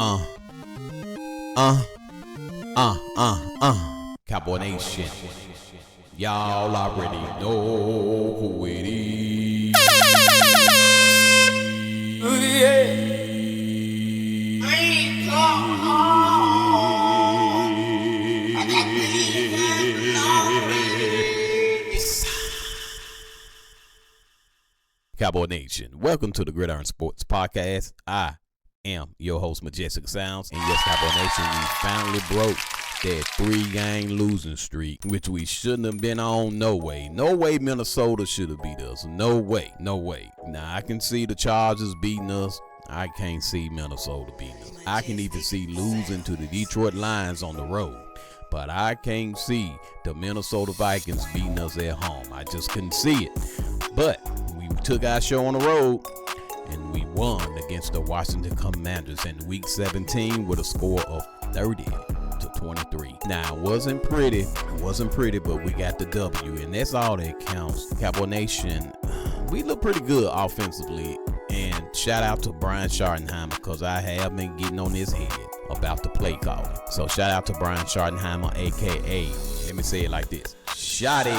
Uh, Cowboy Nation. Y'all already know who it is. Cowboy Nation, welcome to the Gridiron Sports Podcast. I am your host, Majestic Sounds, and yes, Cowboy Nation, we finally broke that 3-game losing streak, which we shouldn't have been on. No way Minnesota should have beat us. No way. Now, I can see the Chargers beating us. I can't see Minnesota beating us. I can even see losing to the Detroit Lions on the road, but I can't see the Minnesota Vikings beating us at home. I just couldn't see it. But we took our show on the road, and we won against the Washington Commanders in Week 17 with a score of 30-23. Now, it wasn't pretty, but we got the W, and that's all that counts. Cowboy Nation, we look pretty good offensively, and shout out to Brian Schottenheimer, because I have been getting on his head about the play calling. So shout out to Brian Schottenheimer, aka, let me say it like this, Shotty,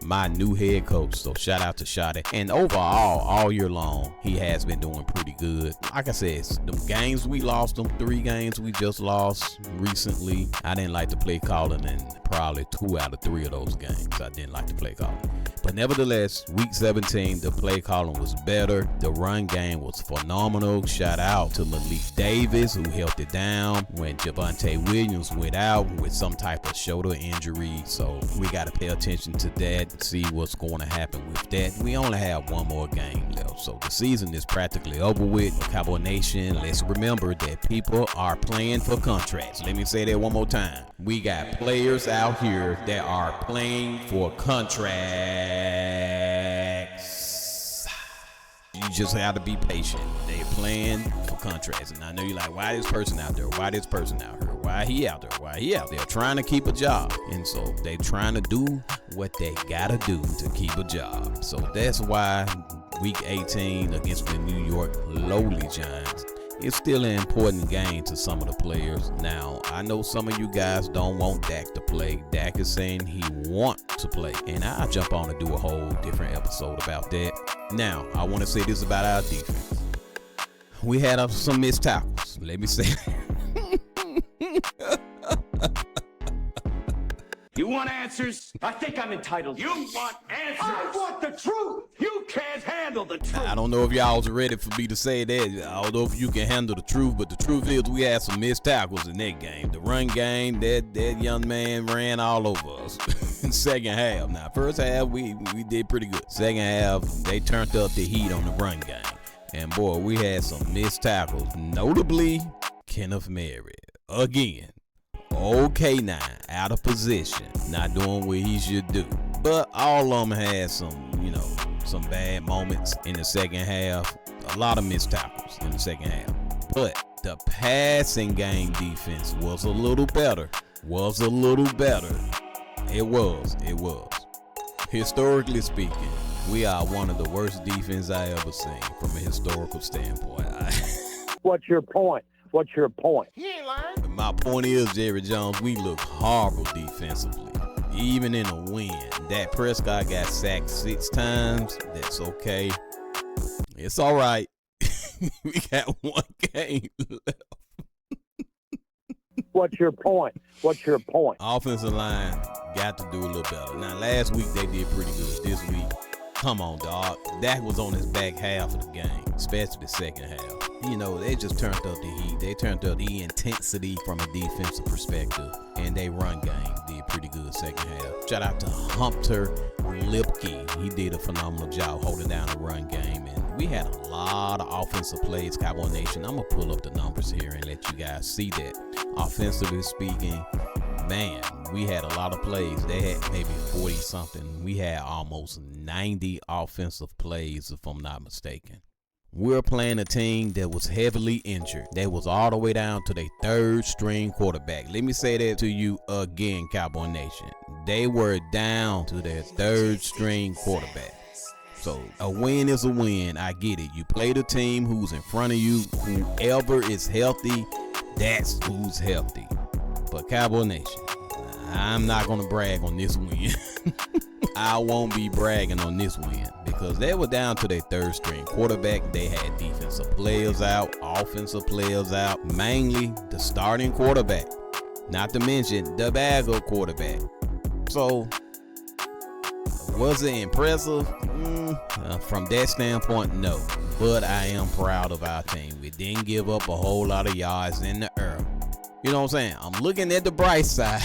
my new head coach. So shout out to Shotty. And overall, all year long, he has been doing pretty good. Like I said, them games we lost, them 3 games we just lost recently, I didn't like the play calling, and probably 2 out of 3 of those games I didn't like the play calling. But nevertheless, Week 17, the play calling was better. The run game was phenomenal. Shout out to Malik Davis, who held it down when Javonte Williams went out with some type of shoulder injury. So we got to pay attention to that, see what's going to happen with that. We only have one more game left, so the season is practically over with. Cowboy Nation, let's remember that people are playing for contracts. Let me say that one more time. We got players out here that are playing for contracts. You just have to be patient. They're playing for contracts. And I know you're like, why this person out there? Why this person out here? Why he out there? Why he out there? Trying to keep a job. And so they trying to do what they gotta do to keep a job. So that's why Week 18 against the New York lowly Giants, it's still an important game to some of the players. Now, I know some of you guys don't want Dak to play. Dak is saying he wants to play, and I'll jump on and do a whole different episode about that. Now, I want to say this about our defense. We had some missed tackles. Let me say that. You want answers? I think I'm entitled. You want answers? I want the truth. You can't handle the truth. I don't know if y'all was ready for me to say that. I don't know if you can handle the truth, but the truth is we had some missed tackles in that game. The run game, that young man ran all over us in second half. Now, first half, we did pretty good. Second half, they turned up the heat on the run game. And, boy, we had some missed tackles, notably Kenneth Murray. Again. Okay, now out of position, not doing what he should do. But all of them had some bad moments in the second half. A lot of missed tackles in the second half. But the passing game defense was a little better. It was. Historically speaking, we are one of the worst defenses I ever seen from a historical standpoint. What's your point? He ain't lying. My point is, Jerry Jones, we look horrible defensively. Even in a win. Dak Prescott got sacked 6 times. That's okay. It's all right. We got 1 game left. What's your point? Offensive line got to do a little better. Now, last week they did pretty good. This week, come on, dog. Dak was on his back half of the game, especially the second half. They just turned up the heat. They turned up the intensity from a defensive perspective, and they run game did pretty good second half. Shout out to Hunter Lipke. He did a phenomenal job holding down the run game, and we had a lot of offensive plays, Cowboy Nation. I'm going to pull up the numbers here and let you guys see that. Offensively speaking, man, we had a lot of plays. They had maybe 40-something. We had almost 90 offensive plays, if I'm not mistaken. We're playing a team that was heavily injured. They was all the way down to their 3rd string quarterback. Let me say that to you again, Cowboy Nation. They were down to their 3rd string quarterback. So a win is a win. I get it. You play the team who's in front of you. Whoever is healthy, that's who's healthy. But Cowboy Nation, I'm not going to brag on this win. I won't be bragging on this win because they were down to their third string quarterback. They had defensive players out, offensive players out, mainly the starting quarterback, not to mention the backup quarterback. So, was it impressive? From that standpoint, no. But I am proud of our team. We didn't give up a whole lot of yards in the air. You know what I'm saying? I'm looking at the bright side.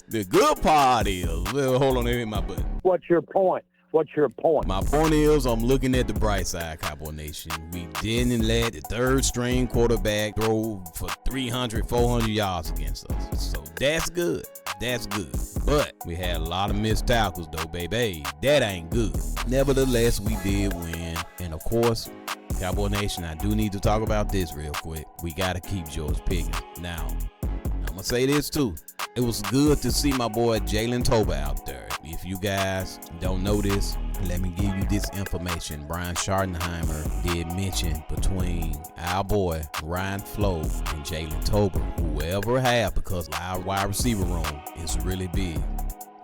The good part is, hold on, let me hit my button. What's your point? What's your point? My point is, I'm looking at the bright side, Cowboy Nation. We didn't let the third string quarterback throw for 300, 400 yards against us. So that's good. That's good. But we had a lot of missed tackles, though, baby. That ain't good. Nevertheless, we did win. And, of course, Cowboy Nation, I do need to talk about this real quick. We got to keep George Pickens. Now, I'm going to say this, too. It was good to see my boy Jalen Tober out there. If you guys don't know this, let me give you this information. Brian Schottenheimer did mention between our boy Ryan Flo and Jalen Tober, whoever have, because our wide receiver room is really big.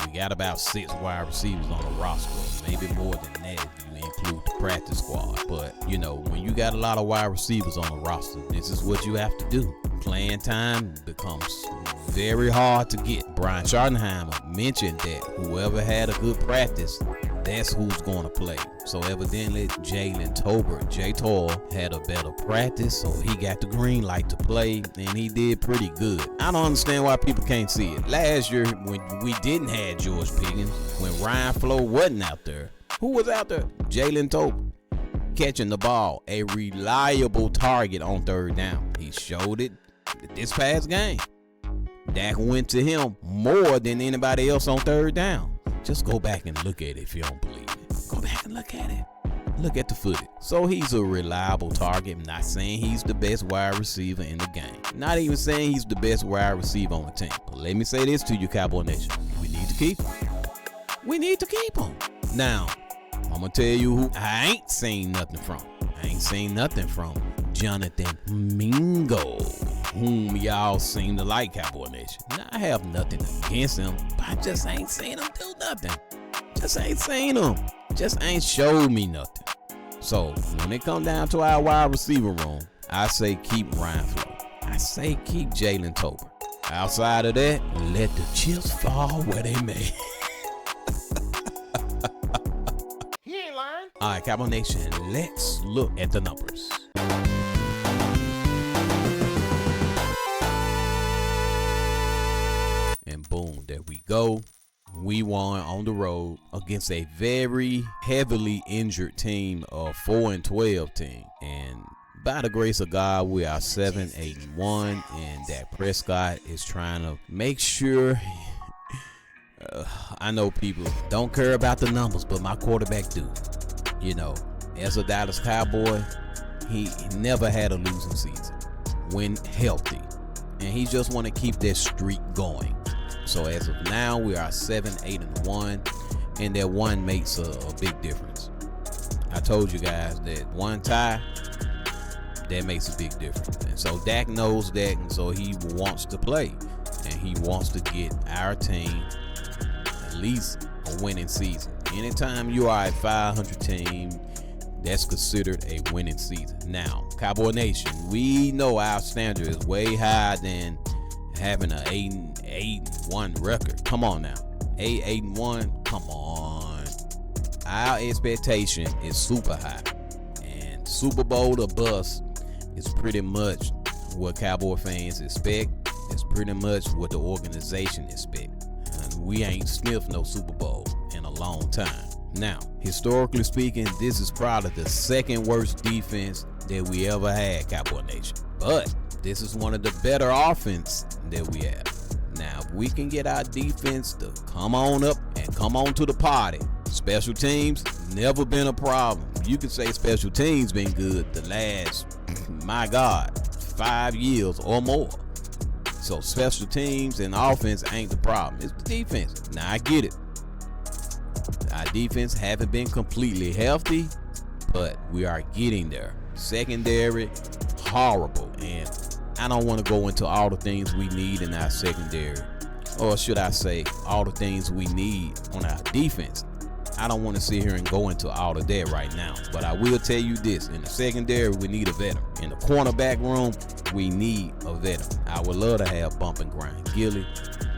We got about 6 wide receivers on the roster, maybe more than that if you include the practice squad. But, you know, when you got a lot of wide receivers on the roster, this is what you have to do. Playing time becomes very hard to get. Brian Schottenheimer mentioned that whoever had a good practice, that's who's going to play. So evidently, Jalen Tober, J-Tor, had a better practice, so he got the green light to play, and he did pretty good. I don't understand why people can't see it. Last year, when we didn't have George Pickens, when Ryan Flo wasn't out there, who was out there? Jalen Tober. Catching the ball, a reliable target on third down. He showed it this past game. Dak went to him more than anybody else on third down. Just go back and look at it if you don't believe it. Go back and look at it. Look at the footage. So he's a reliable target. I'm not saying he's the best wide receiver in the game. Not even saying he's the best wide receiver on the team. But let me say this to you, Cowboy Nation. We need to keep him. We need to keep him. Now, I'm going to tell you who I ain't seen nothing from. I ain't seen nothing from Jonathan Mingo, whom y'all seem to like, Cowboy Nation. Now, I have nothing against him, but I just ain't seen him do nothing. Just ain't seen him. Just ain't showed me nothing. So, when it come down to our wide receiver room, I say keep Ryan Flo. I say keep Jalen Tober. Outside of that, let the chips fall where they may. All right, Cowboy Nation, let's look at the numbers. And boom, there we go. We won on the road against a very heavily injured team, of 4-12 team. And by the grace of God, we are 7-8-1, and Dak Prescott is trying to make sure. I know people don't care about the numbers, but my quarterback do. You know, as a Dallas Cowboy, he never had a losing season when healthy, and he just want to keep that streak going. So as of now, we are 7-8-1, and that one makes a big difference. I told you guys that one tie, that makes a big difference. And so Dak knows that, and so he wants to play, and he wants to get our team at least a winning season. Anytime you are a 500 team, that's considered a winning season. Now, Cowboy Nation, we know our standard is way higher than having an 8-1 record. Come on now. 8-1, come on. Our expectation is super high. And Super Bowl or bust is pretty much what Cowboy fans expect. It's pretty much what the organization expects. And we ain't sniffed no Super Bowl in a long time. Now, historically speaking, this is probably the second worst defense that we ever had, Cowboy Nation. But this is one of the better offense that we have. Now, if we can get our defense to come on up and come on to the party, special teams never been a problem. You could say special teams been good the last, my God, 5 years or more. So special teams and offense ain't the problem. It's the defense. Now, I get it. Our defense haven't been completely healthy, but we are getting there. Secondary, horrible. And I don't want to go into all the things we need in our secondary. Or should I say, all the things we need on our defense. I don't want to sit here and go into all of that right now. But I will tell you this. In the secondary, we need a veteran. In the cornerback room, we need a veteran. I would love to have bump and grind Gilly.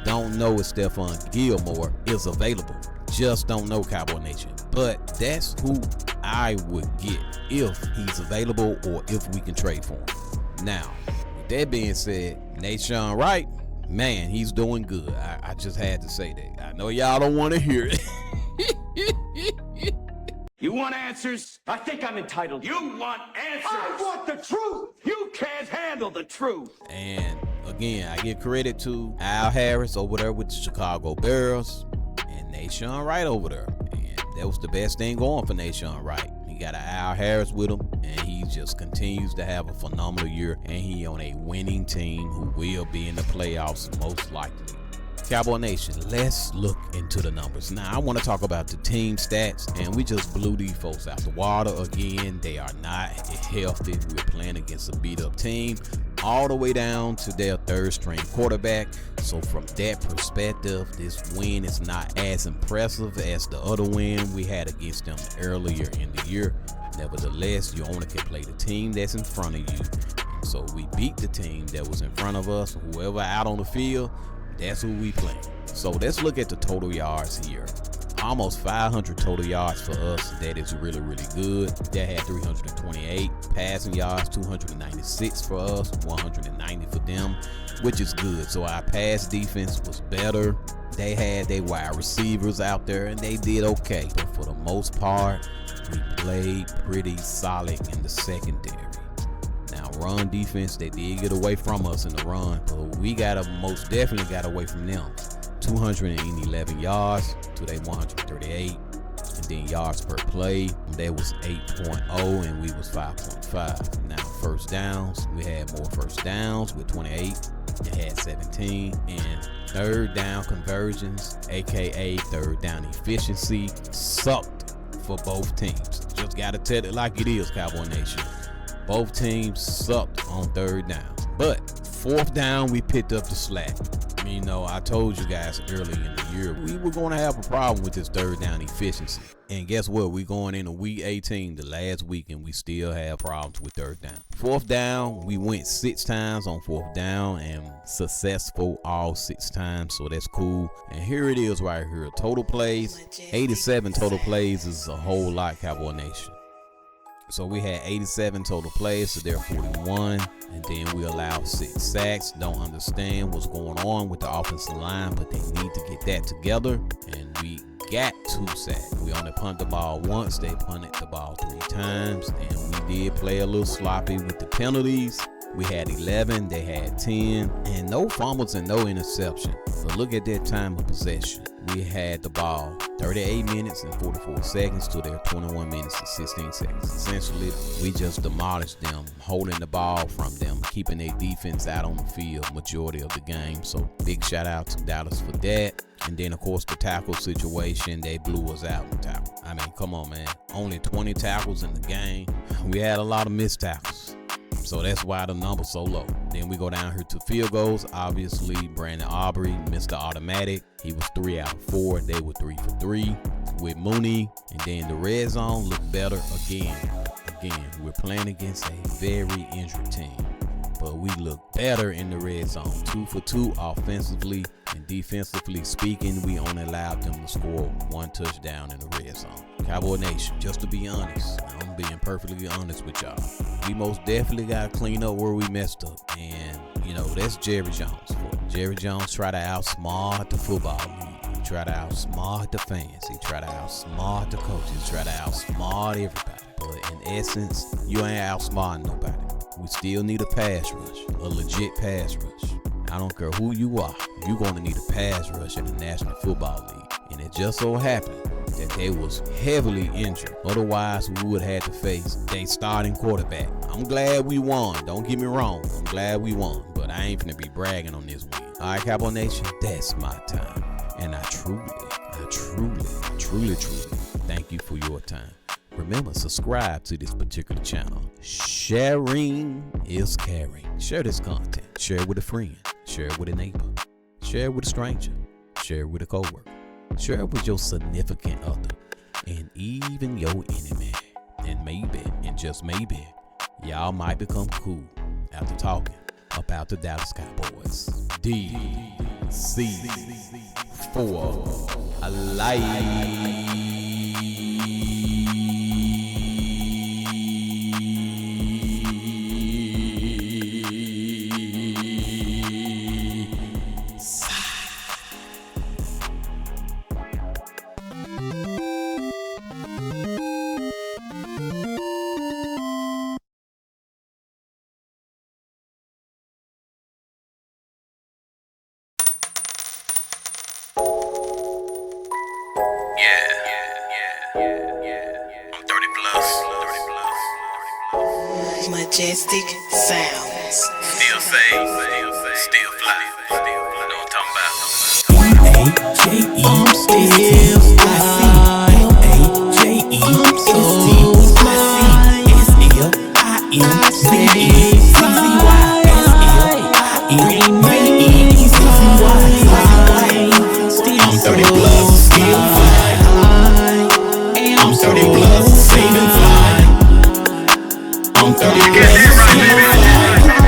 Don't know if Stephon Gilmore is available. Just don't know, Cowboy Nation. But that's who I would get if he's available or if we can trade for him. Now, with that being said, Nahshon Wright, man, he's doing good. I just had to say that. I know y'all don't want to hear it. You want answers? I think I'm entitled. You want answers? I want the truth. You can't handle the truth. And again, I give credit to Al Harris over there with the Chicago Bears and Nahshon Wright over there. And that was the best thing going for Nahshon Wright. He got an Al Harris with him, and he just continues to have a phenomenal year. And he on a winning team who will be in the playoffs most likely. Cowboy Nation, let's look into the numbers. Now, I want to talk about the team stats, and we just blew these folks out the water again. They are not healthy. We're playing against a beat-up team all the way down to their third-string quarterback. So from that perspective, this win is not as impressive as the other win we had against them earlier in the year. Nevertheless, you only can play the team that's in front of you. So we beat the team that was in front of us. Whoever out on the field, that's who we play. So let's look at the total yards here. Almost 500 total yards for us. That is really, really good. They had 328 passing yards, 296 for us, 190 for them, which is good. So our pass defense was better. They had their wide receivers out there, and they did okay. But for the most part, we played pretty solid in the secondary. Now, run defense, they did get away from us in the run, but we most definitely got away from them. 211 yards to their 138, and then yards per play, that was 8.0, and we was 5.5. Now, first downs, we had more first downs with 28. They had 17, and third down conversions, aka third down efficiency, sucked for both teams. Just gotta tell it like it is, Cowboy Nation. Both teams sucked on third down. But fourth down, we picked up the slack. You know, I told you guys early in the year, we were going to have a problem with this third down efficiency. And guess what? We're going into week 18, the last week, and we still have problems with third down. Fourth down, we went 6 times on fourth down and successful all 6 times, so that's cool. And here it is right here. Total plays, 87 total plays is a whole lot, Cowboy Nation. So we had 87 total plays, so they're 41, and then we allowed 6 sacks. Don't understand what's going on with the offensive line, but they need to get that together, and we got 2 sacks. We only punted the ball once. They punted the ball 3 times, and we did play a little sloppy with the penalties. We had 11, they had 10, and no fumbles and no interception. But look at that time of possession. We had the ball 38 minutes and 44 seconds to their 21 minutes and 16 seconds. Essentially, we just demolished them, holding the ball from them, keeping their defense out on the field majority of the game. So big shout out to Dallas for that. And then, of course, the tackle situation, they blew us out in tackle. I mean, come on, man. Only 20 tackles in the game. We had a lot of missed tackles. So that's why the number's so low. Then we go down here to field goals. Obviously, Brandon Aubrey, Mr. Automatic. He was 3 out of 4. They were 3 for 3 with Mooney. And then the red zone looked better again. We're playing against a very injured team, but we look better in the red zone. 2 for 2 offensively, and defensively speaking, we only allowed them to score 1 touchdown in the red zone. Cowboy Nation, just to be honest, I'm being perfectly honest with y'all, we most definitely got to clean up where we messed up. And, you know, that's Jerry Jones. Jerry Jones tried to outsmart the football league. He tried to outsmart the fans. He tried to outsmart the coaches. He tried to outsmart everybody. But in essence, you ain't outsmarting nobody. We still need a pass rush, a legit pass rush. I don't care who you are, you're going to need a pass rush in the National Football League. And it just so happened that they was heavily injured. Otherwise, we would have had to face their starting quarterback. I'm glad we won. Don't get me wrong. I'm glad we won. But I ain't finna be bragging on this win. All right, Cowboy Nation, that's my time. And I truly truly, thank you for your time. Remember, subscribe to this particular channel. Sharing is caring. Share this content. Share it with a friend. Share it with a neighbor. Share it with a stranger. Share it with a coworker. Share it with your significant other. And even your enemy. And maybe, and just maybe, y'all might become cool after talking about the Dallas Cowboys. DC 4 Alive. I'm 30 plus. Majestic sounds. Still fade, still fly. You know what I'm talking about. M-A-J-E, still fly. M-A-J-E, still fly. S-L-I-M-C-E, C-C-Y, S-L-I-M-C-E, C-C-Y. I'm 30 plus, still fly. I'm 30 plus, saving fly. I'm 30 plus, still fly.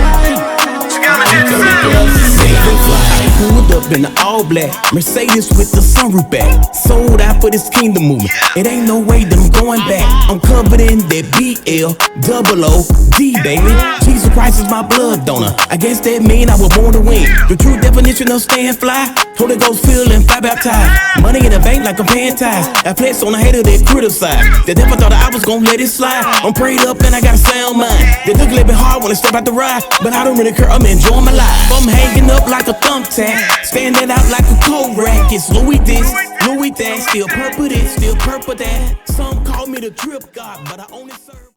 I'm 30 plus, saving fly. Pulled up in the all black Mercedes with the sunroof back. Sold out for this kingdom movement. It ain't no way that I'm going back. I'm covered in that B-L-O-O-D, baby. Jesus Christ is my blood donor. I guess that mean I was born to win. The true definition of staying fly. Holy Ghost filled and fly baptized. Money in the bank like I'm paying tithes. I flex on the hater that criticize. The devil thought I was gonna let it slide. I'm prayed up and I got a sound mind. They look a little bit hard when I step out the ride, but I don't really care, I'm enjoying my life. I'm hanging up like a thumbtack, standing out like a cold rack. It's Louis this, Louis that, still purple this, still purple that. Some call me the drip god, but I only serve